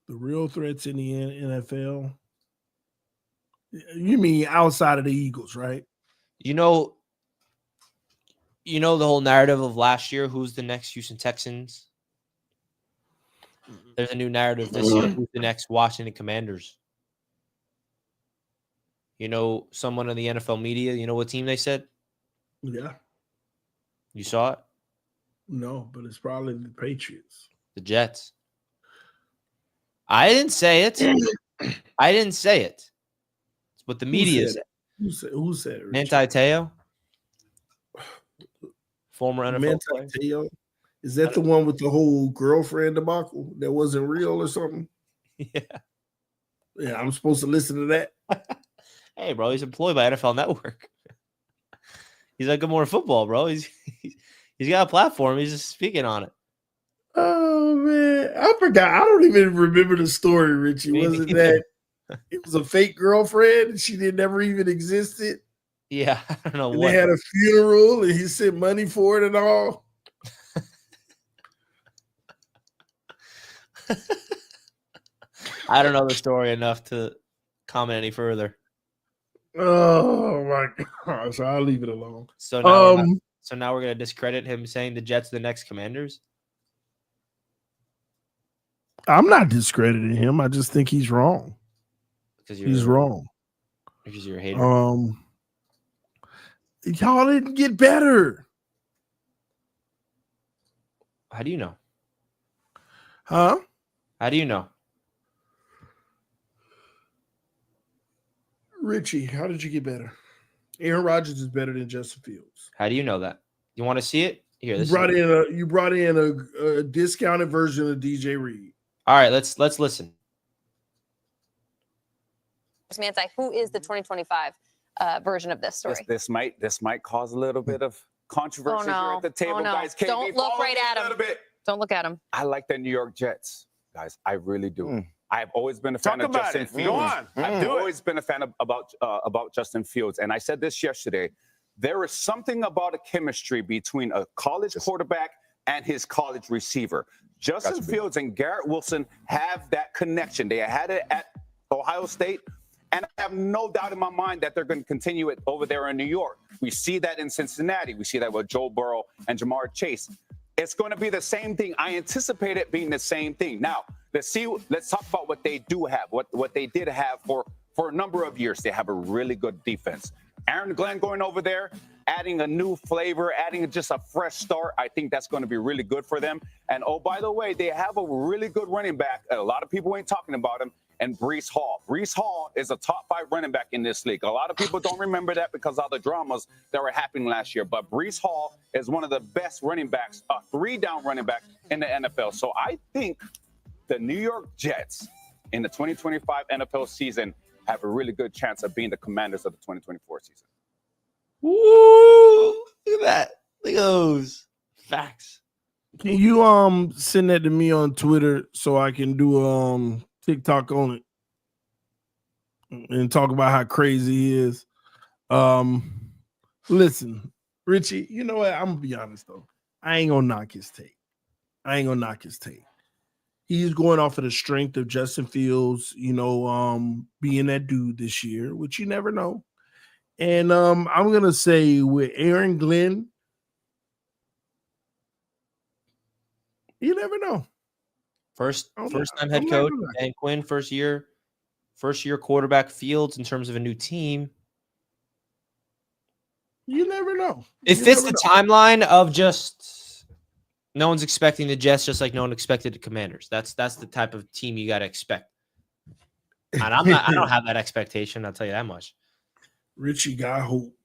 real threats in the NFL? You mean outside of the Eagles, right? You know the whole narrative of last year, who's the next Houston Texans? There's a new narrative this year. Who's the next Washington Commanders? Someone in the NFL media, you know what team they said? Yeah. You saw it? No, but it's probably the Patriots. The Jets. I didn't say it. I didn't say it. It's what the media said. Who said it? Manti Te'o? Former NFL player. Te'o? Is that the one with the whole girlfriend debacle that wasn't real or something? Yeah. Yeah, I'm supposed to listen to that. Hey, bro, he's employed by NFL Network. He's like Good Morning Football, bro. He's got a platform. He's just speaking on it. Oh, man. I forgot. I don't even remember the story, Richie. Wasn't that it was a fake girlfriend and she never even existed? Yeah, I don't know and what. They had a funeral and he sent money for it and all. I don't know the story enough to comment any further. Oh my gosh, I'll leave it alone. So now we're gonna discredit him saying the Jets are the next Commanders. I'm not discrediting him. I just think he's wrong. He's wrong. Because you're a hater. Y'all didn't get better. How do you know? Huh? How do you know? Richie, how did you get better? Aaron Rodgers is better than Justin Fields. How do you know that? You want to see it? Here, you brought in a discounted version of DJ Reed. All right, let's listen. Manti, who is the 2025 version of this story. This might cause a little bit of controversy here at the table, guys. KB, Don't look right at him. Don't look at him. I like the New York Jets, guys. I really do. I've always been a fan of Justin Fields. Go on. I've always been a fan about Justin Fields, and I said this yesterday. There is something about a chemistry between a college quarterback and his college receiver. Justin Fields and Garrett Wilson have that connection. They had it at Ohio State, and I have no doubt in my mind that they're going to continue it over there in New York. We see that in Cincinnati. We see that with Joe Burrow and Jamar Chase. It's going to be the same thing. I anticipate it being the same thing. Now, let's talk about what they do have, what they did have for a number of years. They have a really good defense. Aaron Glenn going over there, adding a new flavor, adding just a fresh start. I think that's going to be really good for them. And, oh, by the way, they have a really good running back. A lot of people ain't talking about him. And Breece Hall. Breece Hall is a top 5 running back in this league. A lot of people don't remember that because of the dramas that were happening last year. But Breece Hall is one of the best running backs, a 3-down running back in the NFL. So I think the New York Jets in the 2025 NFL season have a really good chance of being the Commanders of the 2024 season. Woo! Look at that. Look at those facts. Can you send that to me on Twitter so I can do TikTok on it and talk about how crazy he is? Listen, Richie, you know what? I'm gonna be honest though. I ain't gonna knock his take. He's going off of the strength of Justin Fields, being that dude this year, which you never know. And I'm gonna say with Aaron Glenn, you never know. First time head coach, Dan Quinn, first year quarterback Fields in terms of a new team. You never know. It fits the timeline of just no one's expecting the Jets, just like no one expected the Commanders. That's the type of team you got to expect. And I don't have that expectation. I'll tell you that much. Richie got hope.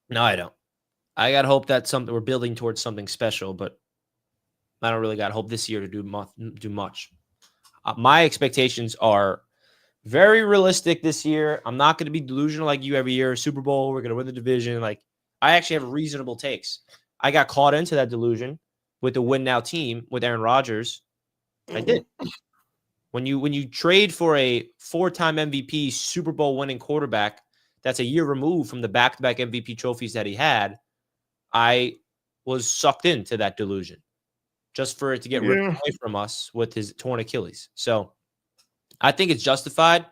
No, I don't. I got hope that we're building towards something special, but I don't really got hope this year to do much. My expectations are very realistic this year. I'm not going to be delusional like you every year. Super Bowl, we're going to win the division. Like, I actually have reasonable takes. I got caught into that delusion with the win now team with Aaron Rodgers. I did. When you trade for a 4-time MVP Super Bowl winning quarterback that's a year removed from the back-to-back MVP trophies that he had, I was sucked into that delusion just for it to get ripped away from us with his torn Achilles. So I think it's justified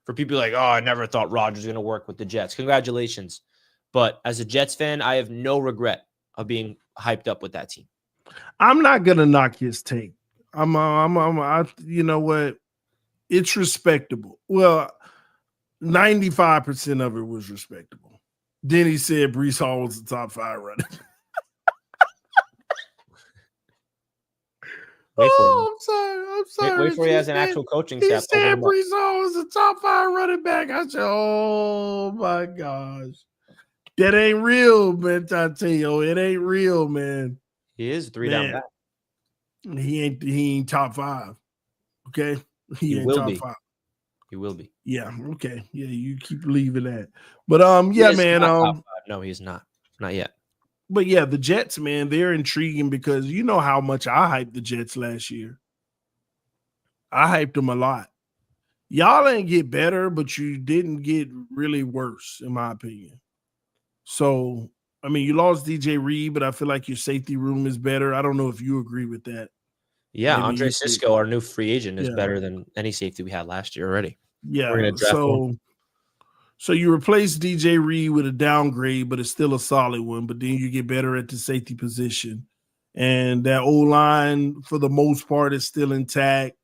for people like, oh, I never thought Rodgers was going to work with the Jets. Congratulations. But as a Jets fan, I have no regret of being hyped up with that team. I'm not going to knock his take. You know what? It's respectable. Well, 95% of it was respectable. Then he said Breece Hall was the top 5 runner. I'm sorry. Wait for he has an actual coaching staff. He said Breece Hall was the top 5 running back. I said, oh my gosh. That ain't real, man. I tell you, it ain't real, man. He is a 3-down back. He ain't top 5. Okay. He ain't top 5. He will be. Yeah. Okay. Yeah. You keep believing that. But yeah, man. No, he's not. Not yet. But yeah, the Jets, man, they're intriguing because you know how much I hyped the Jets last year. I hyped them a lot. Y'all ain't get better, but you didn't get really worse, in my opinion. So, I mean, you lost DJ Reed, but I feel like your safety room is better. I don't know if you agree with that. Yeah, maybe Andre Cisco, our new free agent, is better than any safety we had last year already. Yeah, so you replace DJ Reed with a downgrade, but it's still a solid one. But then you get better at the safety position. And that O-line, for the most part, is still intact.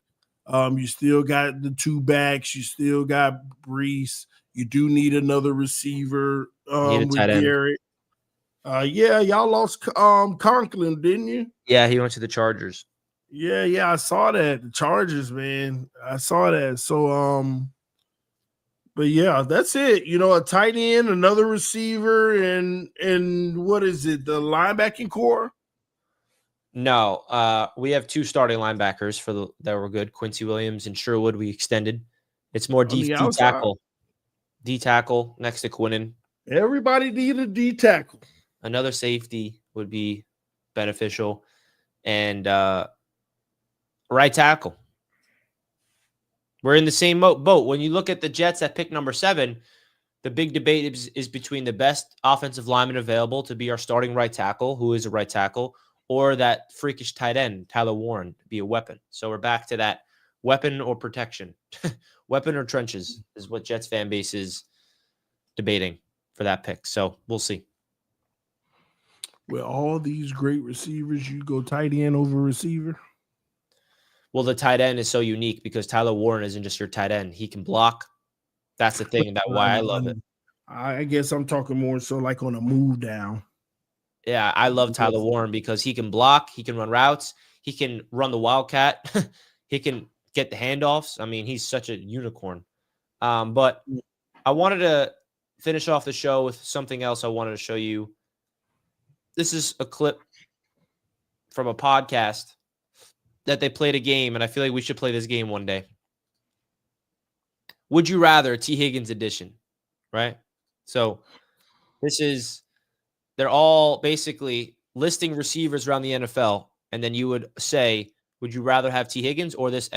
You still got the 2 backs. You still got Breece. You do need another receiver with Garrett. Yeah, y'all lost Conklin, didn't you? Yeah, he went to the Chargers. Yeah, I saw that. The Chargers, man. I saw that. So, but yeah, that's it. You know, a tight end, another receiver, and what is it? The linebacking core? No, we have 2 starting linebackers that were good. Quincy Williams and Sherwood we extended. It's more deep tackle. D tackle next to Quinnen. Everybody need a D tackle. Another safety would be beneficial. And right tackle. We're in the same boat. When you look at the Jets at pick number 7, the big debate is between the best offensive lineman available to be our starting right tackle, who is a right tackle, or that freakish tight end, Tyler Warren, to be a weapon. So we're back to that weapon or protection. Weapon or trenches is what Jets fan base is debating for that pick. So we'll see. With all these great receivers, you go tight end over receiver? Well, the tight end is so unique because Tyler Warren isn't just your tight end. He can block. That's the thing, and that's why I love it. I guess I'm talking more so like on a move down. Yeah, I love Tyler Warren because he can block, he can run routes, he can run the wildcat, he can get the handoffs. I mean, he's such a unicorn. But I wanted to finish off the show with something else I wanted to show you. This is a clip from a podcast that they played a game, and I feel like we should play this game one day. Would you rather T. Higgins edition, right? So they're all basically listing receivers around the NFL, and then you would say, would you rather have T. Higgins or this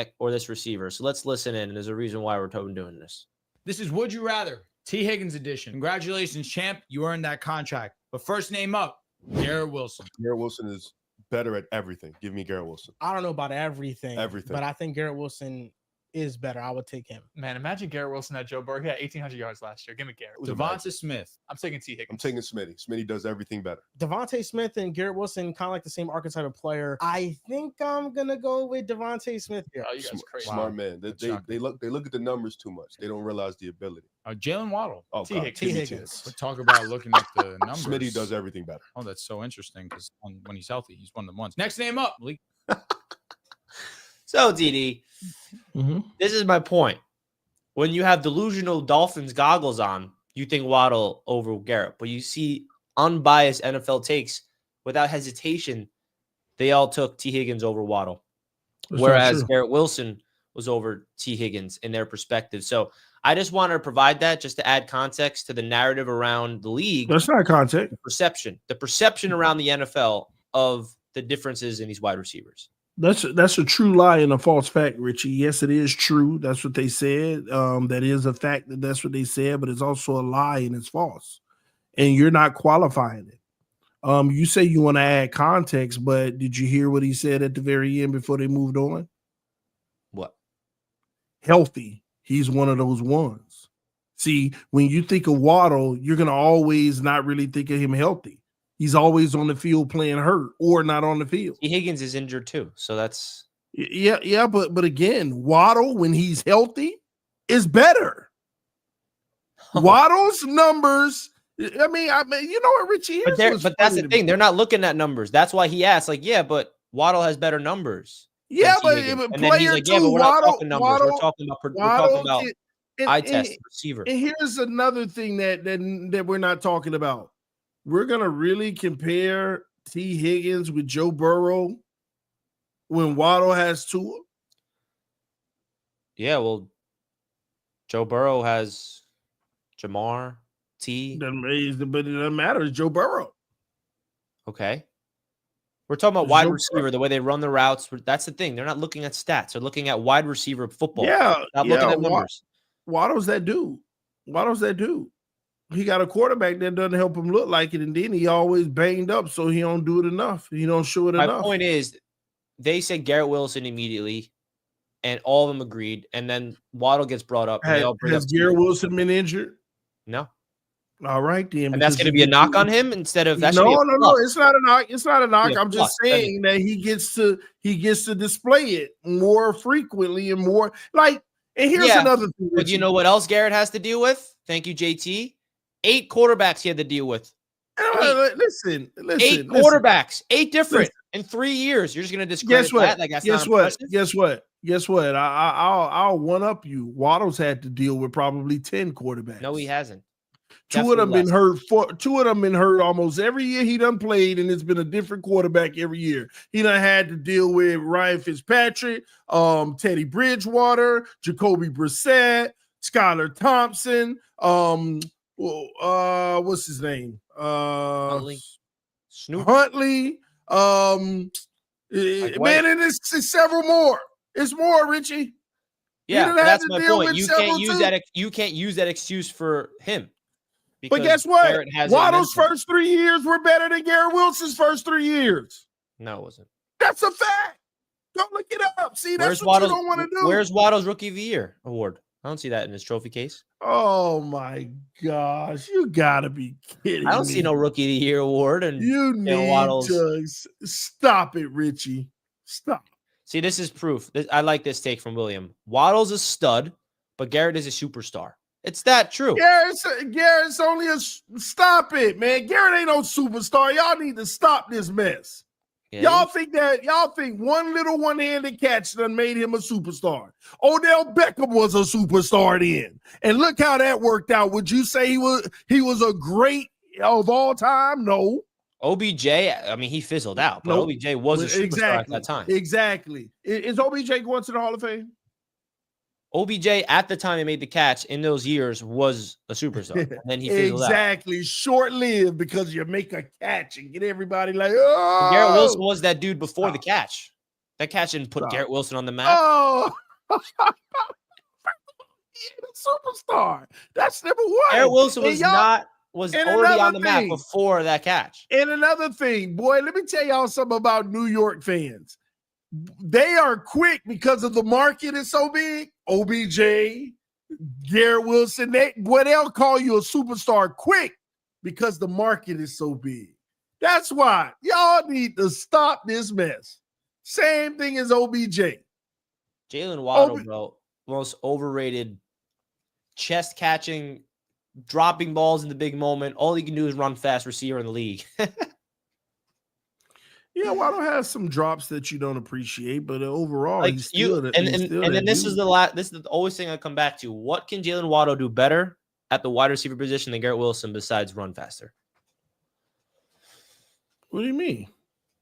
receiver? So let's listen in, and there's a reason why we're doing this. This is Would You Rather, T. Higgins edition. Congratulations, champ. You earned that contract. But first name up, Garrett Wilson. Garrett Wilson is better at everything. Give me Garrett Wilson. I don't know about everything. Everything. But I think Garrett Wilson is better. I would take him. Man, imagine Garrett Wilson at Joe Burrow. He had 1,800 yards last year. Give me Garrett. Devonta Smith. I'm taking T. Higgins. I'm taking Smitty. Smitty does everything better. Devontae Smith and Garrett Wilson, kind of like the same archetype of player. I think I'm gonna go with Devontae Smith here. Oh, you guys crazy. Smart man. They look at the numbers too much. They don't realize the ability. Jalen Waddle. Oh, T. God. Higgins. T. Give me Higgins. But talk about looking at the numbers. Smitty does everything better. Oh, that's so interesting because when he's healthy, he's one of the ones. Next name up, Malik. So, DD, This is my point. When you have delusional Dolphins goggles on, you think Waddle over Garrett. But you see unbiased NFL takes without hesitation. They all took T. Higgins over Waddle. Whereas Garrett Wilson was over T. Higgins in their perspective. So I just wanted to provide that just to add context to the narrative around the league. That's not context. The perception around the NFL of the differences in these wide receivers. That's a true lie and a false fact, Richie. Yes, it is true. That's what they said. That is a fact that's what they said, but it's also a lie and it's false. And you're not qualifying it. You say you want to add context, but did you hear what he said at the very end before they moved on? What? Healthy. He's one of those ones. See, when you think of Waddle, you're going to always not really think of him healthy. He's always on the field playing hurt or not on the field. T. Higgins is injured too, so that's but again, Waddle when he's healthy is better. Waddle's numbers. I mean, you know what, Richie? But that's the thing. They're not looking at numbers. That's why he asked, but Waddle has better numbers. Yeah, but player two, but we're not talking numbers. We're talking about eye test receiver. And here's another thing that we're not talking about. We're going to really compare T. Higgins with Joe Burrow when Waddle has Tua? Yeah, well, Joe Burrow has Jamar, T. But it doesn't matter. It's Joe Burrow. Okay. We're talking about wide receiver, the way they run the routes. That's the thing. They're not looking at stats. They're looking at wide receiver football. Yeah. Not looking at numbers. Waddle's that dude. He got a quarterback that doesn't help him look like it, and then he always banged up, so he don't do it enough. He don't show it enough. My point is, they said Garrett Wilson immediately, and all of them agreed, and then Waddle gets brought up. Has Garrett Wilson been injured? No. All right, then. And that's going to be a knock on him instead of that. No. It's not a knock. It's not a knock. I'm just saying that he gets to display it more frequently and more like. And here's another thing. But you know what else Garrett has to deal with? Thank you, JT. 8 quarterbacks he had to deal with. Listen. 8 quarterbacks, 8 different in 3 years. You're just going to discredit that? Like that's Guess what? I'll one up you. Waddle's had to deal with probably 10 quarterbacks. No, he hasn't. Two of them been hurt almost every year he done played, and it's been a different quarterback every year. He done had to deal with Ryan Fitzpatrick, Teddy Bridgewater, Jacoby Brissett, Skylar Thompson. What's his name? Huntley. Snoop. Huntley. Man, White. and it's several more. It's more, Richie. Yeah, done but had that's to my deal point. with You several can't use too. that. You can't use that excuse for him. But because guess what? Garrett has it Waddle's mentally. first 3 years were better than Garrett Wilson's first 3 years. No, it wasn't. That's a fact. Don't look it up. See, that's Where's what Waddle's, you don't want to do. Where's Waddle's Rookie of the Year award? I don't see that in his trophy case. Oh my gosh, you gotta be kidding I don't me. see no Rookie of the Year award. And You need Waddle's. to stop it, Richie. Stop. See, this is proof. I like this take from William. Waddle's a stud, but Garrett is a superstar. It's that true. Garrett's only a stop it, man. Garrett ain't no superstar. Y'all need to stop this mess. Yeah. Y'all think one little one-handed catch done made him a superstar. Odell Beckham was a superstar then. And look how that worked out. Would you say he was a great of all time? No. OBJ, I mean, he fizzled out, but Nope. OBJ was a superstar at that time. Exactly. Is OBJ going to the Hall of Fame? OBJ at the time he made the catch in those years was a superstar. And then he fizzled out. Exactly. Short-lived because you make a catch and get everybody like, oh. Garrett Wilson was that dude before the catch. That catch didn't put Garrett Wilson on the map. Oh. Superstar. That's number one. Garrett Wilson was and already another on the map thing. before that catch. And another thing, boy, let me tell y'all something about New York fans. They are quick because of the market is so big. OBJ, Garrett Wilson, they'll call you a superstar quick because the market is so big. That's why y'all need to stop this mess. Same thing as OBJ. Jalen Waddle, bro, most overrated chest catching, dropping balls in the big moment. All he can do is run fast receiver in the league. Yeah, Waddle has some drops that you don't appreciate, but overall, Like he's still this is the always thing I come back to. What can Jalen Waddle do better at the wide receiver position than Garrett Wilson besides run faster? What do you mean?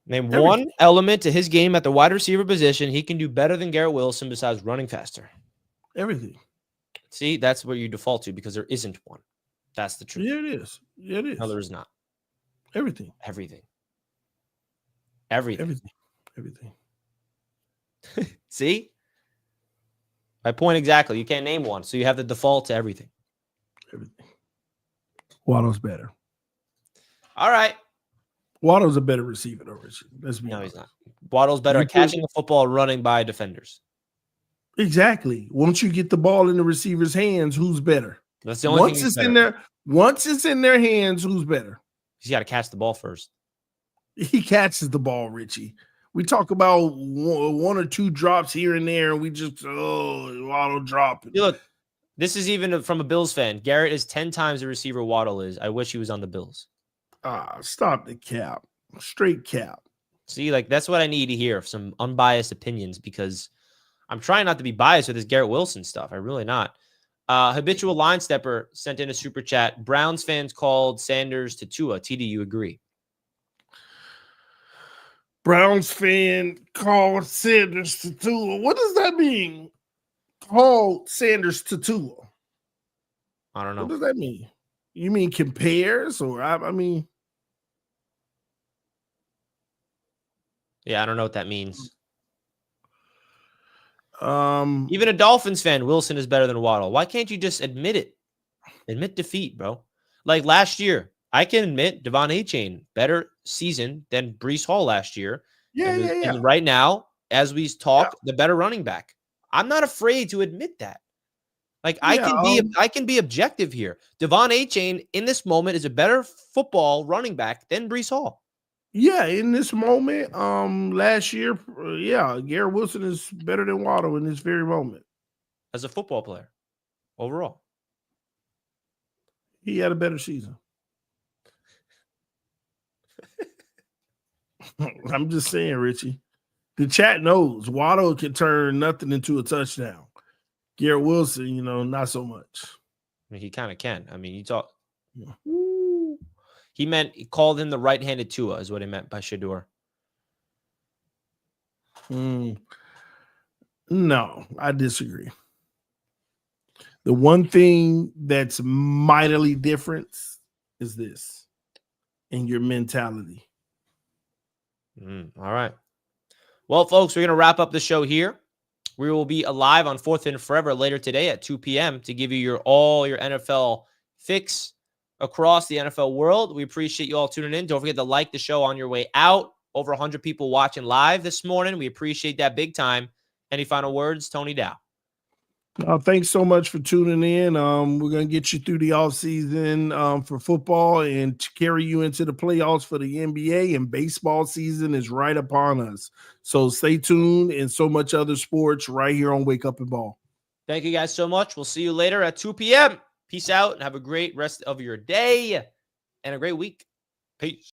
Name one element to his game at the wide receiver position he can do better than Garrett Wilson besides running faster. Everything. See, that's what you default to because there isn't one. That's the truth. Yeah, it is. Yeah, it is. No, there is not. Everything. Everything. See? My point exactly. You can't name one, so you have to default to everything. Waddle's better. All right. Waddle's a better receiver, though, Richard. Let's be No, honest. he's not. Waddle's better at catching the football, running by defenders. Exactly. Once you get the ball in the receiver's hands, who's better? That's the only thing. Once it's in their hands, who's better? He's got to catch the ball first. He catches the ball, Richie. We talk about one or two drops here and there, and we just Waddle dropping. Look, this is even from a Bills fan. Garrett is 10 times the receiver Waddle is. I wish he was on the Bills. Stop the cap. Straight cap. See, like that's what I need to hear, some unbiased opinions, because I'm trying not to be biased with this Garrett Wilson stuff. I'm really not. Habitual line stepper sent in a super chat. Browns fans called Sanders to Tua. TD, you agree? Browns fan called Sanders to Tua. What does that mean? Called Sanders to Tua. I don't know. What does that mean? You mean compares, or I mean? Yeah, I don't know what that means. Even a Dolphins fan, Wilson is better than Waddle. Why can't you just admit it? Admit defeat, bro. Like last year, I can admit Devon A-Chain better season than Breece Hall last year. Yeah. And right now, as we talk, the better running back. I'm not afraid to admit that. Like I can be objective here. Devon A-Chain in this moment is a better football running back than Breece Hall. Yeah, in this moment, last year, Garrett Wilson is better than Waddle in this very moment. As a football player, overall. He had a better season. I'm just saying, Richie. The chat knows Waddle can turn nothing into a touchdown. Garrett Wilson, not so much. I mean, he kind of can. I mean, you talk. He called him the right-handed Tua is what he meant by Shador. No, I disagree. The one thing that's mightily different is this in your mentality. All right. Well, folks, we're going to wrap up the show here. We will be live on 4th and Forever later today at 2 p.m. to give you all your NFL fix across the NFL world. We appreciate you all tuning in. Don't forget to like the show on your way out. Over 100 people watching live this morning. We appreciate that big time. Any final words, Tony Dow? Thanks so much for tuning in. We're going to get you through the offseason for football and to carry you into the playoffs for the NBA, and baseball season is right upon us. So stay tuned, and so much other sports right here on Wake Up and Ball. Thank you guys so much. We'll see you later at 2 p.m. Peace out and have a great rest of your day and a great week. Peace.